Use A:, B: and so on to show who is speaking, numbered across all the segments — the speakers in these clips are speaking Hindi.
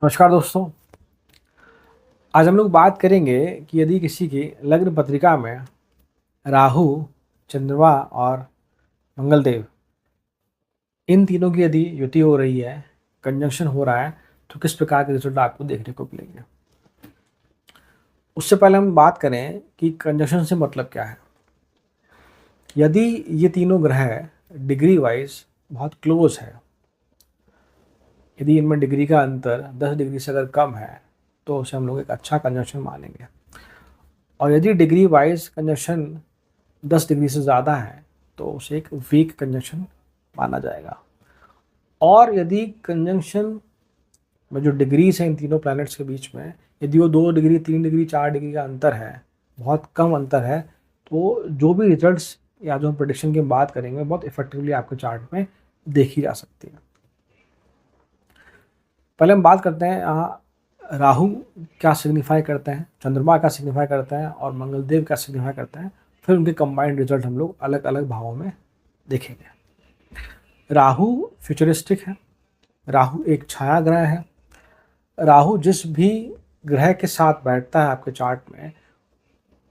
A: नमस्कार दोस्तों। आज हम लोग बात करेंगे कि यदि किसी की लग्न पत्रिका में राहु, चंद्रमा और मंगलदेव, इन तीनों की यदि युति हो रही है, कंजंक्शन हो रहा है, तो किस प्रकार के रिजल्ट आपको देखने को मिलेंगे। उससे पहले हम बात करें कि कंजंक्शन से मतलब क्या है। यदि ये तीनों ग्रह डिग्री वाइज बहुत क्लोज है, यदि इनमें डिग्री का अंतर 10 डिग्री से अगर कम है, तो उसे हम लोग एक अच्छा कंजंक्शन मानेंगे। और यदि डिग्री वाइज कंजंक्शन 10 डिग्री से ज़्यादा है, तो उसे एक वीक कंजंक्शन माना जाएगा। और यदि कंजंक्शन में जो डिग्रीज हैं इन तीनों प्लैनेट्स के बीच में, यदि वो 2 डिग्री, 3 डिग्री, 4 डिग्री का अंतर है, बहुत कम अंतर है, तो जो भी रिजल्ट्स या जो हम प्रेडिक्शन की बात करेंगे बहुत इफेक्टिवली आपके चार्ट में देखी जा सकती है। पहले हम बात करते हैं राहु क्या सिग्निफाई करते हैं, चंद्रमा क्या सिग्निफाई करते हैं और मंगलदेव क्या सिग्निफाई करते हैं। फिर उनके कंबाइंड रिजल्ट हम लोग अलग अलग भावों में देखेंगे। राहु फ्यूचरिस्टिक है, राहु एक छाया ग्रह है। राहु जिस भी ग्रह के साथ बैठता है आपके चार्ट में,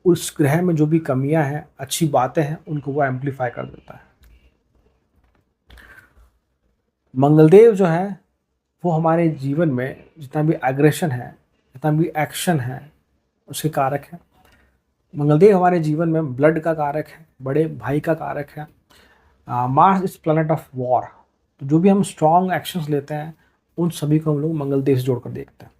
A: उस ग्रह में जो भी कमियां हैं, अच्छी बातें हैं, उनको वो एम्पलीफाई कर देता है। मंगलदेव जो है वो हमारे जीवन में जितना भी एग्रेशन है, जितना भी एक्शन है, उसके कारक है। मंगलदेव हमारे जीवन में ब्लड का कारक है, बड़े भाई का कारक है। Mars is planet of war, तो जो भी हम स्ट्रॉन्ग एक्शंस लेते हैं उन सभी को हम लोग मंगलदेव से जोड़कर देखते हैं।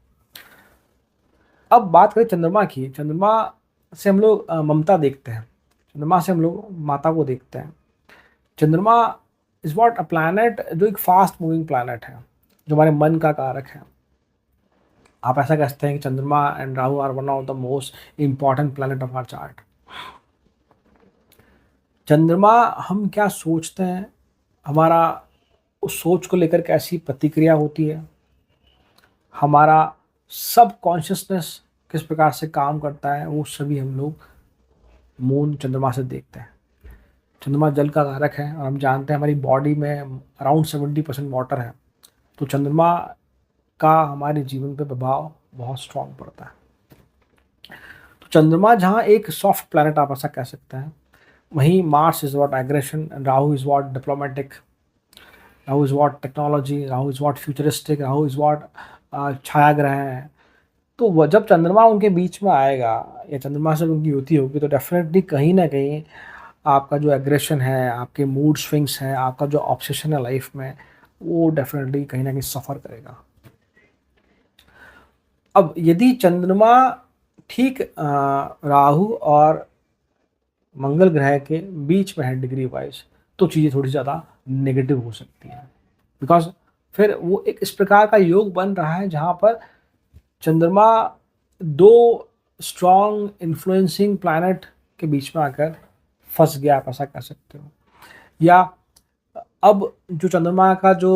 A: अब बात करें चंद्रमा की। चंद्रमा से हम लोग ममता देखते हैं, चंद्रमा से हम लोग माता को देखते हैं। चंद्रमा इज वॉट अ प्लैनेट जो एक फास्ट मूविंग प्लैनेट है, जो हमारे मन का कारक है। आप ऐसा कह सकते हैं कि Chandrama and Rahu are one of the most important planet of our chart. Chandrama हम क्या सोचते हैं, हमारा उस सोच को लेकर कैसी प्रतिक्रिया होती है, हमारा सब कॉन्शियसनेस किस प्रकार से काम करता है, वो सभी हम लोग मून चंद्रमा से देखते हैं। चंद्रमा जल का कारक है और हम जानते हैं हमारी बॉडी में अराउंड 70% वाटर है, तो चंद्रमा का हमारे जीवन पे प्रभाव बहुत स्ट्रांग पड़ता है। तो चंद्रमा जहाँ एक सॉफ्ट प्लैनेट आप ऐसा कह सकते हैं, वहीं Mars is what aggression, Rahu is what diplomatic, Rahu is what technology, Rahu is what futuristic, Rahu is what छाया ग्रह है। तो वह जब चंद्रमा उनके बीच में आएगा या चंद्रमा से उनकी युति होगी, तो डेफिनेटली कहीं ना कहीं आपका जो एग्रेशन है, आपके मूड स्विंग्स हैं, आपका जो ऑब्सेशन है लाइफ में, वो डेफिनेटली कहीं ना कहीं सफ़र करेगा। अब यदि चंद्रमा ठीक राहु और मंगल ग्रह के बीच में है डिग्री वाइज, तो चीज़ें थोड़ी ज़्यादा नेगेटिव हो सकती हैं। बिकॉज फिर वो एक इस प्रकार का योग बन रहा है जहाँ पर चंद्रमा दो स्ट्रॉन्ग इन्फ्लुएंसिंग प्लैनेट के बीच में आकर फंस गया, आप ऐसा कह सकते हो। या अब जो चंद्रमा का जो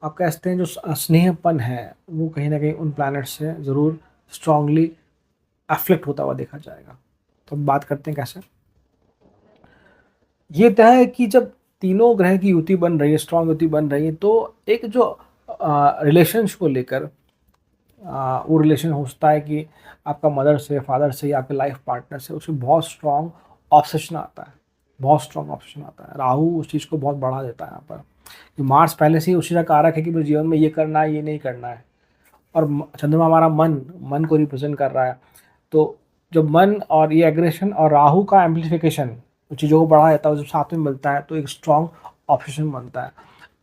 A: आप कह सकते हैं जो स्नेहपन है, वो कहीं ना कहीं उन प्लैनेट से ज़रूर स्ट्रांगली अफ्लिक्ट होता हुआ देखा जाएगा। तो अब बात करते हैं कैसे। ये तय है कि जब तीनों ग्रह की युति बन रही है, स्ट्रांग युति बन रही है, तो एक जो रिलेशंस को लेकर वो रिलेशन होता है कि आपका मदर से, फादर से या आपके लाइफ पार्टनर से, उसमें बहुत स्ट्रांग ऑब्सेशन आता है, बहुत स्ट्रांग ऑब्सेशन आता है। राहु उस चीज़ को बहुत बढ़ा देता है यहाँ पर, कि मार्स पहले से ही उसी का कारक है कि मुझे जीवन में ये करना है, ये नहीं करना है। और चंद्रमा हमारा मन मन को रिप्रेजेंट कर रहा है। तो जब मन और ये एग्रेशन और राहु का एम्पलीफिकेशन चीज़ों को बढ़ा देता है, जब साथ में मिलता है तो एक स्ट्रॉन्ग ऑब्सेशन बनता है।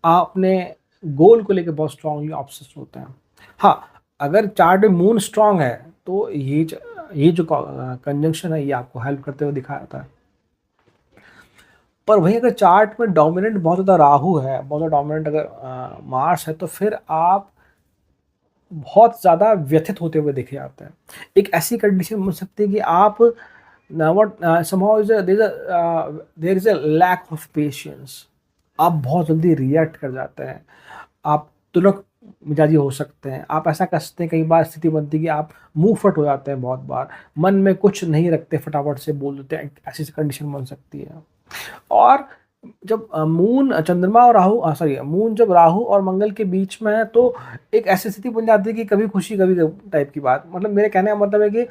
A: आप अपने गोल को लेकर बहुत स्ट्रांगली ऑब्सेस्ड होते हैं। हाँ, अगर चार्ट में मून स्ट्रांग है, तो ये जो कंजंक्शन है, ये आपको हेल्प करते हुए दिखाया जाता है। पर वहीं अगर चार्ट में डोमिनेंट बहुत ज़्यादा राहु है, बहुत ज़्यादा डोमिनेंट अगर मार्स है, तो फिर आप बहुत ज़्यादा व्यथित होते हुए देखे जाते हैं। एक ऐसी कंडीशन बन सकती है कि आप somehow there is a lack of patience, आप बहुत जल्दी रिएक्ट कर जाते हैं, आप तुरंत मिजाजी हो सकते हैं। आप ऐसा कर सकते हैं, कई बार स्थिति बनती है कि आप मुंह फट हो जाते हैं, बहुत बार मन में कुछ नहीं रखते, फटाफट से बोल देते हैं, ऐसी कंडीशन बन सकती है। और जब मून चंद्रमा और राहु सॉरी मून जब राहु और मंगल के बीच में है तो एक ऐसी स्थिति बन जाती है कि कभी खुशी कभी गम टाइप की बात। मतलब मेरे कहने का मतलब है कि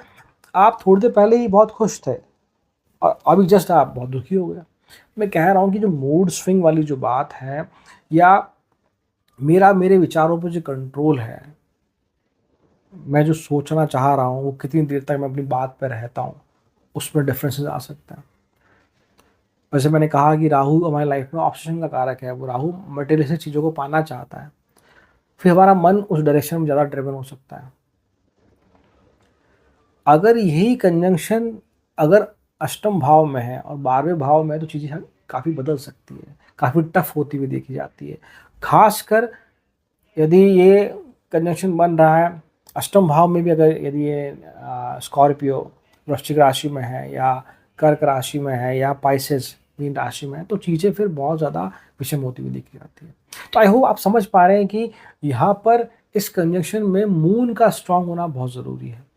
A: आप थोड़ी देर पहले ही बहुत खुश थे और अभी जस्ट आप बहुत दुखी हो गए। मैं कह रहा हूँ कि जो मूड स्विंग वाली जो बात है, या मेरा मेरे विचारों पर जो कंट्रोल है, मैं जो सोचना चाह रहा हूँ वो कितनी देर तक मैं अपनी बात पे रहता हूँ, उसमें डिफरेंसेस आ सकते हैं। वैसे मैंने कहा कि राहु हमारी लाइफ में ऑब्सेशन का कारक है, वो राहु मटेरियलिस्टिक चीज़ों को पाना चाहता है, फिर हमारा मन उस डायरेक्शन में ज़्यादा ड्रिवन हो सकता है। अगर यही कंजंक्शन अगर अष्टम भाव में है और 12वें भाव में है तो चीज़ें काफ़ी बदल सकती है, काफ़ी टफ होती हुई देखी जाती है। खासकर यदि ये कंजंक्शन बन रहा है अष्टम भाव में भी, अगर यदि ये स्कॉर्पियो वृश्चिक राशि में है या कर्क राशि में है या पाइसेस मीन राशि में है, तो चीज़ें फिर बहुत ज़्यादा विषम होती हुई देखी जाती है। तो आई होप आप समझ पा रहे हैं कि यहाँ पर इस कंजंक्शन में मून का स्ट्रांग होना बहुत ज़रूरी है।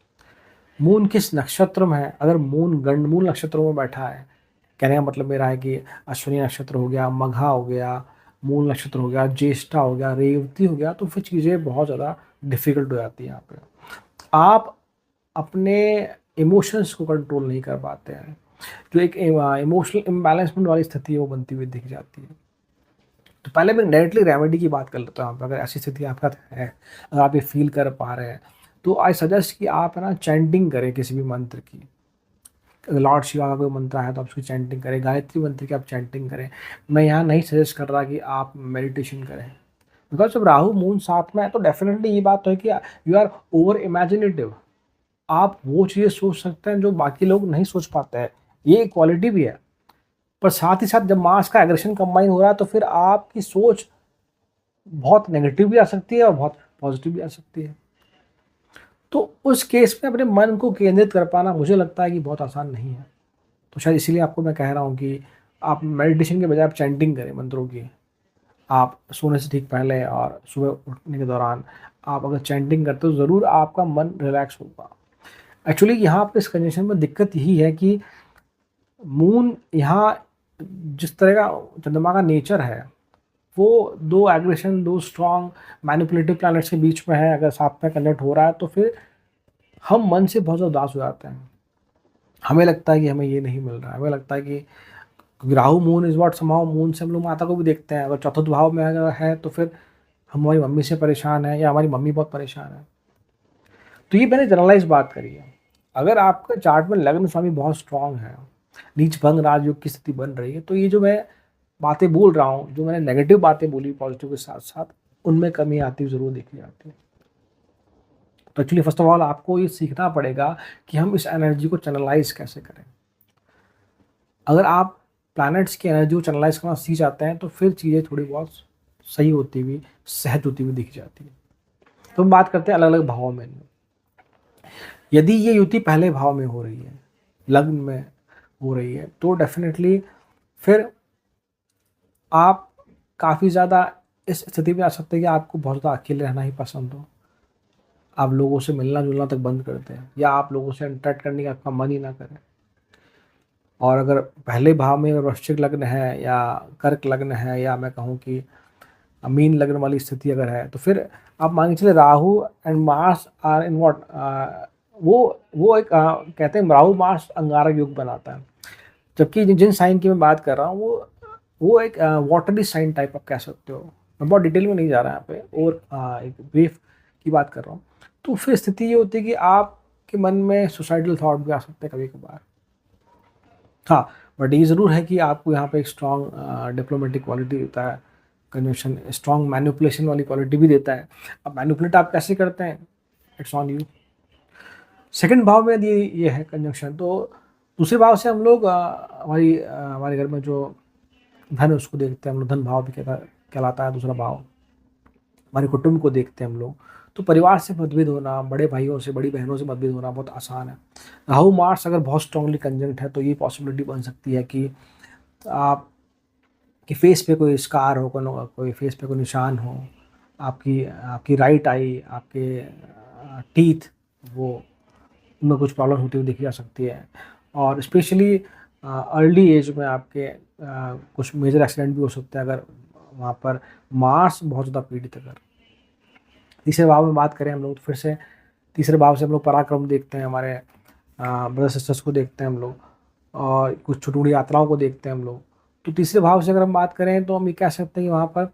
A: मून किस नक्षत्र में है, अगर मून गंडमूल नक्षत्रों में बैठा है, कहने का मतलब मेरा है कि अश्विनी नक्षत्र हो गया, मघा हो गया, मूल नक्षत्र हो गया, ज्येष्ठा हो गया, रेवती हो गया, तो फिर चीज़ें बहुत ज़्यादा डिफ़िकल्ट हो जाती हैं यहाँ पे। आप अपने इमोशंस को कंट्रोल नहीं कर पाते हैं, जो एक इमोशनल इम्बैलेंसमेंट वाली स्थिति है वो बनती हुई दिख जाती है। तो पहले मैं डायरेक्टली रेमेडी की बात कर लेता हूँ। अगर ऐसी स्थिति आपके साथ है, अगर आप ये फील कर पा रहे हैं, तो आई सजेस्ट कि आप है ना चैंटिंग करें किसी भी मंत्र की। अगर लॉर्ड शिवा का कोई मंत्र है तो आप उसकी चैंटिंग करें, गायत्री मंत्र की आप चैंटिंग करें। मैं यहाँ नहीं सजेस्ट कर रहा कि आप मेडिटेशन करें, बिकॉज जब राहु मून साथ में है तो डेफिनेटली ये बात तो है कि यू आर ओवर इमेजिनेटिव। आप वो चीज़ें सोच सकते हैं जो बाकी लोग नहीं सोच पाते हैं, ये क्वालिटी भी है। पर साथ ही साथ जब मास का एग्रेशन कंबाइन हो रहा है तो फिर आपकी सोच बहुत नेगेटिव भी आ सकती है और बहुत पॉजिटिव भी आ सकती है। तो उस केस में अपने मन को केंद्रित कर पाना मुझे लगता है कि बहुत आसान नहीं है। तो शायद इसीलिए आपको मैं कह रहा हूँ कि आप मेडिटेशन के बजाय आप चैंटिंग करें मंत्रों की। आप सोने से ठीक पहले और सुबह उठने के दौरान आप अगर चैंटिंग करते हो ज़रूर आपका मन रिलैक्स होगा। एक्चुअली यहाँ पे इस कंडीशन में दिक्कत यही है कि मून यहाँ जिस तरह का चंद्रमा का नेचर है, वो दो एग्रेशन, दो स्ट्रॉन्ग मैनिपुलेटिव प्लैनेट्स के बीच में है, अगर साथ में कनेक्ट हो रहा है तो फिर हम मन से बहुत ज़्यादा उदास हो जाते हैं। हमें लगता है कि हमें ये नहीं मिल रहा है, हमें लगता है कि क्योंकि Rahu moon is what somehow, moon से हम लोग माता को भी देखते हैं। अगर चतुर्थ भाव में अगर है तो फिर हमारी मम्मी से परेशान है या हमारी मम्मी बहुत परेशान है। तो ये मैंने जनरलाइज बात करी है। अगर आपका चार्ट में लग्न स्वामी बहुत स्ट्रांग है, नीच भंग राजयोग की स्थिति बन रही है, तो ये जो मैं बातें बोल रहा हूँ, जो मैंने नेगेटिव बातें बोली पॉजिटिव के साथ साथ, उनमें कमी आती ज़रूर देखी जाती है। तो एक्चुअली फर्स्ट ऑफ ऑल आपको ये सीखना पड़ेगा कि हम इस एनर्जी को चैनलाइज कैसे करें। अगर आप प्लैनेट्स की एनर्जी को चैनलाइज करना सीख जाते हैं तो फिर चीज़ें थोड़ी बहुत सही होती हुई, सहज होती हुई दिख जाती है। तो हम बात करते हैं अलग अलग भावों में। यदि ये युति पहले भाव में हो रही है, लग्न में हो रही है, तो डेफिनेटली फिर आप काफ़ी ज़्यादा इस स्थिति में आ सकते हैं कि आपको बहुत ज़्यादा अकेले रहना ही पसंद हो। आप लोगों से मिलना जुलना तक बंद कर दें या आप लोगों से इंटरेक्ट करने का आपका मन ही ना करे। और अगर पहले भाव में वृश्चिक लग्न है या कर्क लग्न है या मैं कहूँ कि मीन लग्न वाली स्थिति अगर है, तो फिर आप मान के चलिए Rahu and Mars are in what, वो एक कहते हैं राहु मार्स अंगारक योग बनाता है। जबकि जिन साइन की मैं बात कर रहा हूँ वो एक वाटरी साइन टाइप आप कह सकते हो। मैं बहुत डिटेल में नहीं जा रहा यहाँ पे, और एक ब्रीफ की बात कर रहा हूँ। तो फिर स्थिति ये होती है कि आपके मन में सुसाइडल थॉट भी आ सकते हैं कभी कभार। हाँ, बट ये ज़रूर है कि आपको यहाँ पे एक स्ट्रॉन्ग डिप्लोमेटिक क्वालिटी देता है कन्वेंशन, स्ट्रॉन्ग मैनिपुलेशन वाली क्वालिटी भी देता है। अब मैनिपुलेट आप कैसे करते हैं, इट्स ऑन यू। सेकंड भाव में यदि ये है कंजंक्शन, तो दूसरे भाव से हम लोग हमारे घर में जो धन है उसको देखते हैं हम लोग, धन भाव भी कहलाता है दूसरा भाव। हमारे कुटुंब को देखते हैं हम लोग। तो परिवार से मतभेद होना, बड़े भाइयों से बड़ी बहनों से मतभेद होना बहुत आसान है। राहु मार्स अगर बहुत स्ट्रांगली कंजंक्ट है तो ये पॉसिबिलिटी बन सकती है कि आप कि फेस पे कोई स्कार हो, कोई फेस पे कोई निशान हो, आपकी आपकी राइट आई, आपके टीथ, वो उनमें कुछ प्रॉब्लम होती हुई देखी जा सकती है। और स्पेशली अर्ली एज में आपके कुछ मेजर एक्सीडेंट भी हो सकते हैं अगर वहाँ पर मार्स बहुत ज़्यादा पीड़ित अगर। तीसरे भाव में बात करें हम लोग तो फिर से तीसरे भाव से हम लोग पराक्रम देखते हैं, हमारे ब्रदर सिस्टर्स को देखते हैं हम लोग, और कुछ छोटी छोटी यात्राओं को देखते हैं हम लोग। तो तीसरे भाव से अगर हम बात करें तो हम ये कह सकते हैं कि वहाँ पर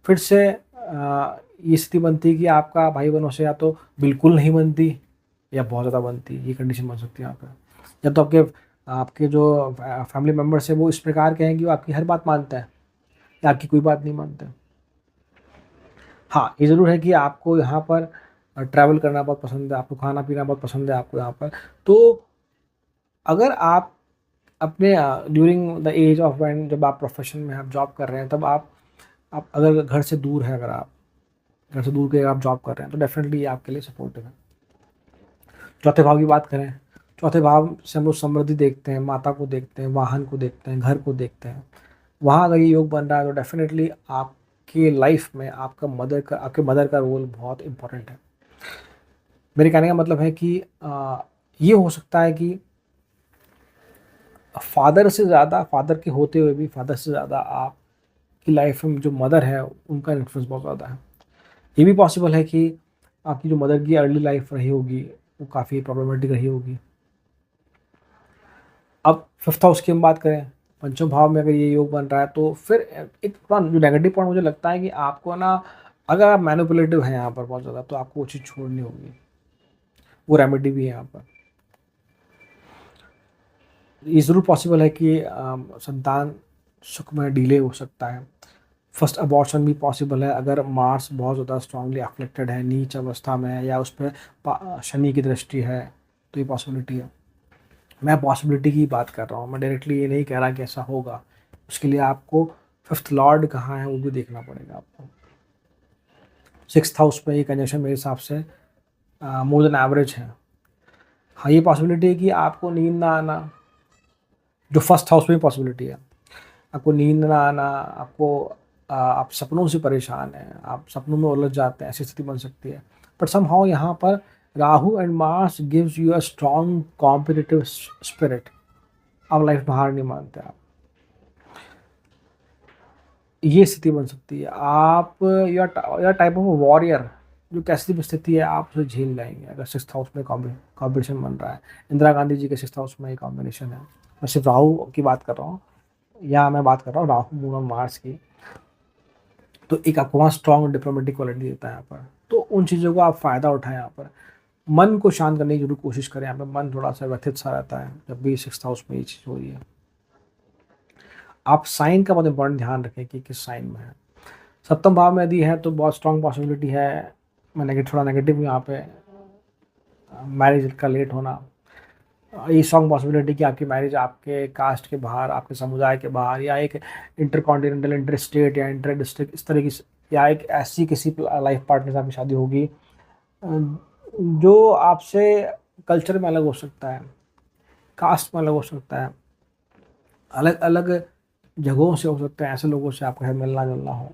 A: फिर से ये स्थिति बनती है कि आपका भाई बहनों से या तो बिल्कुल नहीं बनती या बहुत ज़्यादा बनती है, ये कंडीशन बन सकती है यहाँ पर। या तो आपके आपके जो फैमिली मेम्बर्स है वो इस प्रकार के हैं कि वो आपकी हर बात मानते हैं या आपकी कोई बात नहीं मानते। हाँ, ये ज़रूर है कि आपको यहाँ पर ट्रैवल करना बहुत पसंद है, आपको खाना पीना बहुत पसंद है आपको यहाँ पर। तो अगर आप अपने during the age of when जब आप प्रोफेशन में आप जॉब कर रहे हैं, तब आप अगर घर से दूर है, अगर आप घर से दूर के अगर आप जॉब कर रहे हैं तो डेफिनेटली ये आपके लिए सपोर्टिव है। चौथे भाव की बात करें, चौथे भाव से हम लोग समृद्धि देखते हैं, माता को देखते हैं, वाहन को देखते हैं, घर को देखते हैं। वहाँ अगर ये योग बन रहा है तो डेफिनेटली आपके लाइफ में आपके मदर का रोल बहुत इम्पोर्टेंट है। मेरे कहने का मतलब है कि ये हो सकता है कि फादर के होते हुए भी फादर से ज़्यादा आपकी लाइफ में जो मदर है उनका इन्फ्लुएंस बहुत ज़्यादा है। ये भी पॉसिबल है कि आपकी जो मदर की अर्ली लाइफ रही होगी वो काफ़ी प्रॉब्लमेटिक रही होगी। अब फिफ्थ हाउस की हम बात करें, पंचम भाव में अगर ये योग बन रहा है तो फिर एक थोड़ा जो नेगेटिव पॉइंट मुझे लगता है कि आपको ना, अगर आप मैनिपुलेटिव हैं यहाँ पर बहुत ज़्यादा तो आपको वो चीज़ छोड़नी होगी। वो रेमेडी भी है यहाँ पर। ये ज़रूर पॉसिबल है कि संतान सुख में डिले हो सकता है। फर्स्ट अबॉर्शन भी पॉसिबल है अगर मार्स बहुत ज़्यादा स्ट्रांगली अफ्लेक्टेड है, नीच अवस्था में है या उस पर शनि की दृष्टि है, तो ये पॉसिबिलिटी है। मैं पॉसिबिलिटी की बात कर रहा हूँ, मैं डायरेक्टली ये नहीं कह रहा कि ऐसा होगा। उसके लिए आपको फिफ्थ लॉर्ड कहाँ है वो भी देखना पड़ेगा आपको। सिक्स्थ हाउस में ये कंजक्शन मेरे हिसाब से मोर देन एवरेज है। हाँ, ये पॉसिबिलिटी है कि आपको नींद ना आना, जो फर्स्ट हाउस में पॉसिबिलिटी है, आपको नींद ना आना, आप सपनों से परेशान हैं, आप सपनों में उलझ जाते हैं, ऐसी स्थिति बन सकती है। बट समहाउ यहाँ पर Rahu and Mars gives you a strong competitive spirit. आप लाइफ में हार नहीं मानते आप, ये स्थिति बन सकती है। आप या टाइप ऑफ वॉरियर, जो कैसी भी स्थिति है आप उसे झेल लेंगे अगर सिक्स्थ हाउस में कॉम्बिनेशन बन रहा है। इंदिरा गांधी जी के सिक्स्थ हाउस में ये कॉम्बिनेशन है। मैं सिर्फ राहु की बात कर रहा हूँ, या मैं बात कर रहा हूँ राहु मून और मार्स की। तो एक आपको वहाँ स्ट्रॉन्ग डिप्लोमेटिक क्वालिटी देता है यहाँ पर। तो उन चीज़ों को आप फ़ायदा उठाएं यहाँ पर। मन को शांत करने की जरूर कोशिश करें यहाँ पर। मन थोड़ा सा व्यथित सा रहता है जब भी सिक्स्थ हाउस में ये चीज़ हो रही है। आप साइन का बहुत इंपॉर्टेंट ध्यान रखें कि किस साइन में है। सप्तम भाव में यदि है तो बहुत स्ट्रॉन्ग पॉसिबिलिटी है, मैं थोड़ा नेगेटिव हूँ यहाँ पे, मैरिज का लेट होना। ये स्ट्रॉन्ग पॉसिबिलिटी कि आपकी मैरिज आपके कास्ट के बाहर, आपके समुदाय के बाहर, या एक इंटरकॉन्टिनेंटल, इंटर स्टेट या इंटर डिस्ट्रिक्ट इस तरह की, या एक ऐसी किसी लाइफ पार्टनर से आपकी शादी होगी जो आपसे कल्चर में अलग हो सकता है, कास्ट में अलग हो सकता है, अलग अलग जगहों से हो सकते हैं। ऐसे लोगों से आपका मिलना जुलना हो।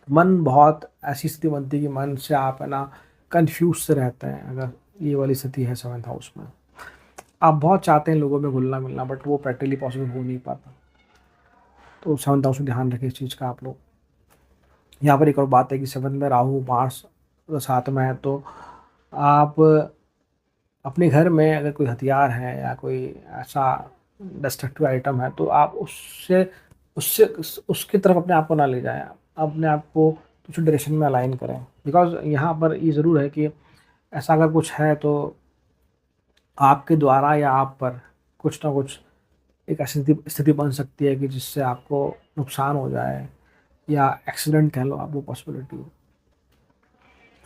A: मन बहुत ऐसी स्थिति बनती है कि मन से आप है ना कन्फ्यूज से रहते हैं अगर ये वाली स्थिति है सेवन्थ हाउस में। आप बहुत चाहते हैं लोगों में घुलना मिलना, बट वो प्रैक्टिकली पॉसिबल हो नहीं पाता। तो सेवन्थ हाउस में ध्यान रखें इस चीज़ का आप लोग। यहाँ पर एक और बात है कि सेवन्थ में राहु मार्स साथ में है, तो आप अपने घर में अगर कोई हथियार है या कोई ऐसा डिस्ट्रक्टिव आइटम है तो आप उससे उससे उसकी तरफ अपने आप को ना ले जाएं। आप अपने आप को उस डायरेक्शन में अलाइन करें। बिकॉज यहाँ पर ये ज़रूर है कि ऐसा अगर कुछ है तो आपके द्वारा या आप पर कुछ ना कुछ एक ऐसी स्थिति बन सकती है कि जिससे आपको नुकसान हो जाए या एक्सीडेंट कह लो आप, वो पॉसिबिलिटी हो।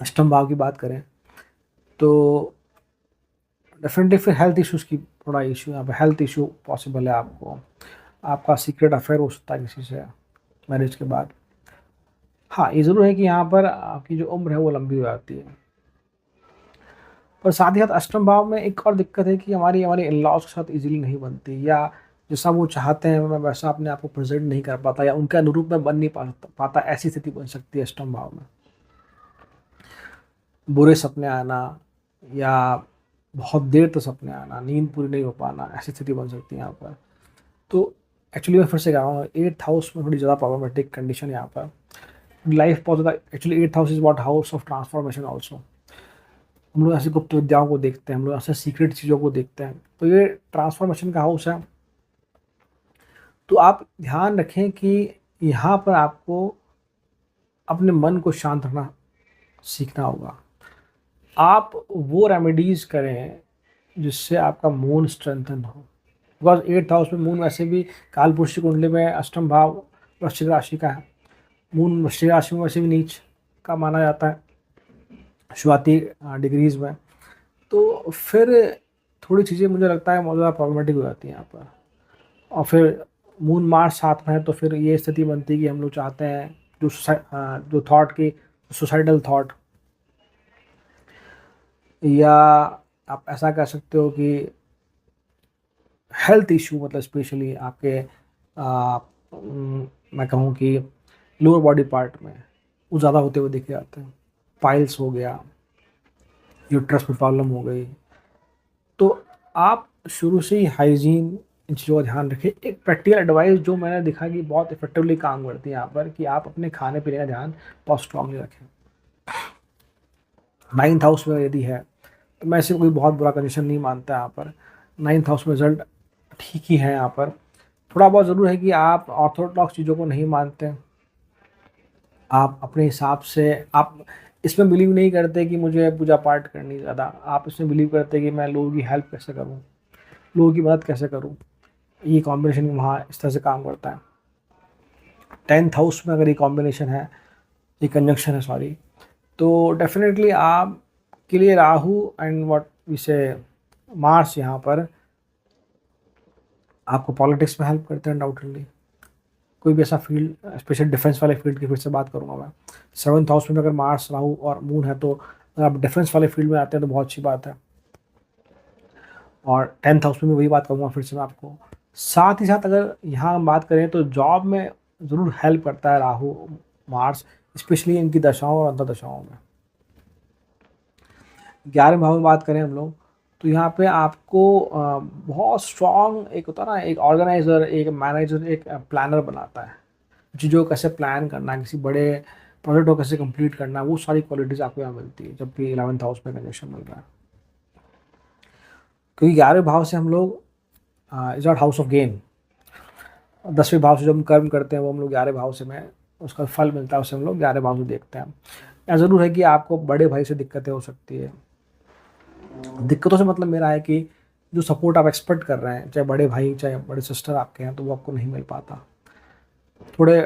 A: अष्टम भाव की बात करें तो डेफिनेटली फिर हेल्थ इश्यूज़ की थोड़ा इशू, यहाँ पर हेल्थ इशू पॉसिबल है आपको। आपका सीक्रेट अफेयर हो सकता है किसी से मैरिज के बाद। हाँ, ये ज़रूर है कि यहाँ पर आपकी जो उम्र है वो लंबी हो जाती है। पर साथ ही साथ अष्टम भाव में एक और दिक्कत है कि हमारी हमारे इन लॉज के साथ इजीली नहीं बनती, या जैसा वो चाहते हैं मैं वैसा अपने आप को प्रेजेंट नहीं कर पाता, या उनके अनुरूप में बन नहीं पाता। ऐसी स्थिति बन सकती है अष्टम भाव में। बुरे सपने आना, या बहुत देर तक सपने आना, नींद पूरी नहीं हो पाना, ऐसी स्थिति बन सकती है यहाँ पर। तो एक्चुअली मैं फिर से कह रहा हूँ, 8th हाउस में थोड़ी ज़्यादा प्रॉब्लमेटिक कंडीशन है यहाँ पर। लाइफ बहुत ज़्यादा, actually 8th house is what house of transformation also. हम लोग ऐसी गुप्त विद्याओं को देखते हैं, हम लोग ऐसे सीक्रेट चीज़ों को देखते हैं, तो ये ट्रांसफॉर्मेशन का हाउस है। तो आप ध्यान रखें कि यहाँ पर आपको अपने मन को शांत रखना सीखना होगा। आप वो रेमेडीज़ करें जिससे आपका मूड स्ट्रेंथन हो, बिकॉज 8th हाउस में मून वैसे भी कालपुरुष की कुंडली में अष्टम भाव वृश्चिक राशि का है। मून वृश्चिक राशि में वैसे भी नीच का माना जाता है शुरुआती डिग्रीज में। तो फिर थोड़ी चीज़ें मुझे लगता है बहुत ज़्यादा प्रॉब्लमेटिक हो जाती हैं यहाँ पर। और फिर मून मार्च साथ में है, तो फिर ये स्थिति बनती है कि हम लोग चाहते हैं जो थॉट की सुसाइडल थॉट, या आप ऐसा कह सकते हो कि हेल्थ इशू, मतलब स्पेशली आपके मैं कहूँ कि लोअर बॉडी पार्ट में वो ज़्यादा होते हुए देखे जाते हैं। पाइल्स हो गया, यूट्रस में प्रॉब्लम हो गई। तो आप शुरू से ही हाइजीन, इन चीज़ों का ध्यान रखें। एक प्रैक्टिकल एडवाइस जो मैंने देखा कि बहुत इफेक्टिवली काम करती है यहाँ पर, कि आप अपने खाने पीने का ध्यान बहुत स्ट्रांगली रखें। 9th हाउस में यदि है तो मैं इसे कोई बहुत बुरा कंडीशन नहीं मानता यहाँ पर। 9th हाउस में रिजल्ट ठीक ही है यहाँ पर। थोड़ा बहुत ज़रूर है कि आप ऑर्थोडॉक्स चीज़ों को नहीं मानते, आप अपने हिसाब से आप इसमें बिलीव नहीं करते कि मुझे पूजा पाठ करनी ज़्यादा, आप इसमें बिलीव करते कि मैं लोगों की हेल्प कैसे करूँ, लोगों की मदद कैसे करूँ। ये कॉम्बिनेशन वहाँ इस तरह से काम करता है। 10th हाउस में अगर ये कॉम्बिनेशन है, ये कंजंक्शन है सॉरी, तो डेफिनेटली आप के लिए राहु एंड व्हाट वी से मार्स यहाँ पर आपको पॉलिटिक्स में हेल्प करते हैं डाउटली। कोई भी ऐसा फील्ड, स्पेशल डिफेंस वाले फील्ड की फिर से बात करूँगा मैं। 7th हाउस में अगर मार्स, राहु और मून है, तो अगर आप डिफेंस वाले फील्ड में आते हैं तो बहुत अच्छी बात है। और 10th हाउस में भी वही बात करूँगा फिर से मैं आपको। साथ ही साथ अगर यहाँ हम बात करें तो जॉब में ज़रूर हेल्प करता है राहु मार्स, स्पेशली इनकी दशाओं और अंतर्दशाओं में। 11वें भाव में बात करें हम लोग, तो यहाँ पे आपको बहुत स्ट्रॉन्ग एक होता है ना, एक ऑर्गेनाइज़र, एक मैनेजर, एक प्लानर बनाता है। चीज़ों को कैसे प्लान करना है, किसी बड़े प्रोजेक्ट को कैसे कंप्लीट करना है, वो सारी क्वालिटीज़ आपको यहाँ मिलती है जब भी 11th हाउस में कंजंक्शन मिल रहा है। क्योंकि 11वें भाव से हम लोग is not house of gain. 10वें भाव से जो हम कर्म करते हैं वो हम लोग 11वें भाव से में उसका फल मिलता है, उसे हम लोग 11वें भाव से देखते हैं। यहाँ ज़रूर है कि आपको बड़े भाई से दिक्कतें हो सकती है। दिक्कतों से मतलब मेरा है कि जो सपोर्ट आप एक्सपेक्ट कर रहे हैं, चाहे बड़े भाई चाहे बड़े सिस्टर आपके हैं, तो वो आपको नहीं मिल पाता। थोड़े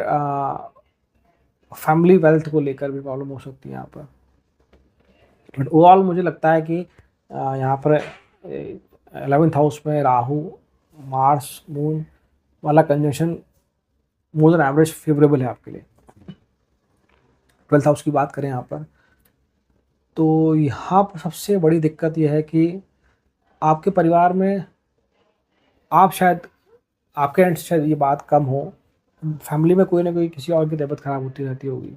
A: फैमिली वेल्थ को लेकर भी प्रॉब्लम हो सकती है यहाँ पर। बट ओवरऑल मुझे लगता है कि यहाँ पर 11th हाउस में राहु मार्स मून वाला conjunction more than average favourable है आपके लिए। 12th हाउस की बात करें यहाँ पर, तो यहाँ पर सबसे बड़ी दिक्कत यह है कि आपके परिवार में, आप शायद आपके एंड से शायद ये बात कम हो, फैमिली में कोई ना कोई किसी और की तबीयत खराब होती रहती होगी।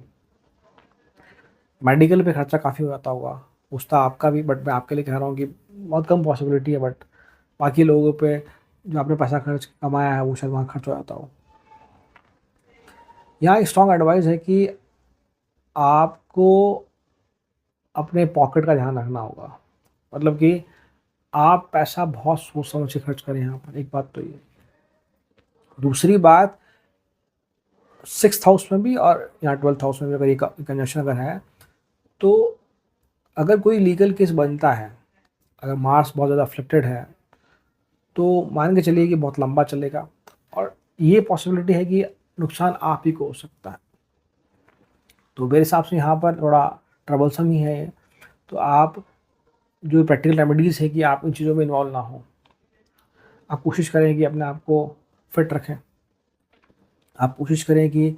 A: मेडिकल पे खर्चा काफ़ी हो जाता होगा, उसका आपका भी, बट मैं आपके लिए कह रहा हूँ कि बहुत कम पॉसिबिलिटी है, बट बाकी लोगों पे जो आपने पैसा खर्च कमाया है वो शायद वहाँ खर्च हो जाता हो। यहाँ एक स्ट्रॉन्ग एडवाइस है कि आपको अपने पॉकेट का ध्यान रखना होगा, मतलब कि आप पैसा बहुत सोच समझ के खर्च करें यहाँ पर। एक बात तो ये, दूसरी बात 6th हाउस में भी और यहाँ 12th हाउस में भी अगर ये कंजंक्शन अगर है, तो अगर कोई लीगल केस बनता है, अगर मार्स बहुत ज़्यादा अफ्लिक्टेड है, तो मान के चलिए कि बहुत लंबा चलेगा और ये पॉसिबिलिटी है कि नुकसान आप ही को हो सकता है। तो मेरे हिसाब से यहाँ पर थोड़ा ट्रबलसम ही है ये। तो आप जो प्रैक्टिकल रेमेडीज़ है कि आप इन चीज़ों में इन्वॉल्व ना हो। आप कोशिश करें कि अपने आप को फिट रखें, आप कोशिश करें कि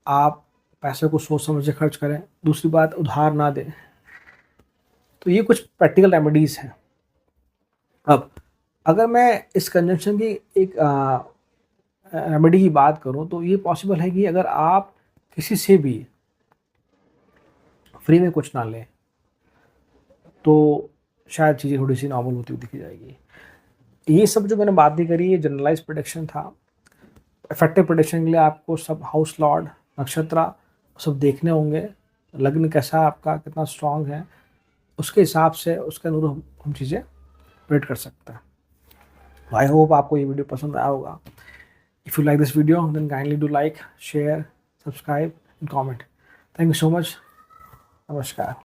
A: आप पैसे को सोच समझ के खर्च करें। दूसरी बात, उधार ना दें। तो ये कुछ प्रैक्टिकल रेमेडीज़ हैं। अब अगर मैं इस कंजंक्शन की एक रेमेडी की बात करूं, तो ये पॉसिबल है कि अगर आप किसी से भी फ्री में कुछ ना लें, तो शायद चीज़ें थोड़ी सी नॉर्मल होती हुई दिखी जाएगी। ये सब जो मैंने बातें करी ये जनरलाइज प्रेडिक्शन था। इफेक्टिव प्रेडिक्शन के लिए आपको सब हाउस लॉर्ड नक्षत्र सब देखने होंगे, लग्न कैसा है आपका, कितना स्ट्रांग है, उसके हिसाब से उसके अनुरूप हम चीज़ें प्रेडिक्ट कर सकते हैं। आई होप आपको ये वीडियो पसंद आया होगा। If you like this video then kindly do like, share, subscribe and comment. Thank you so much. नमस्कार।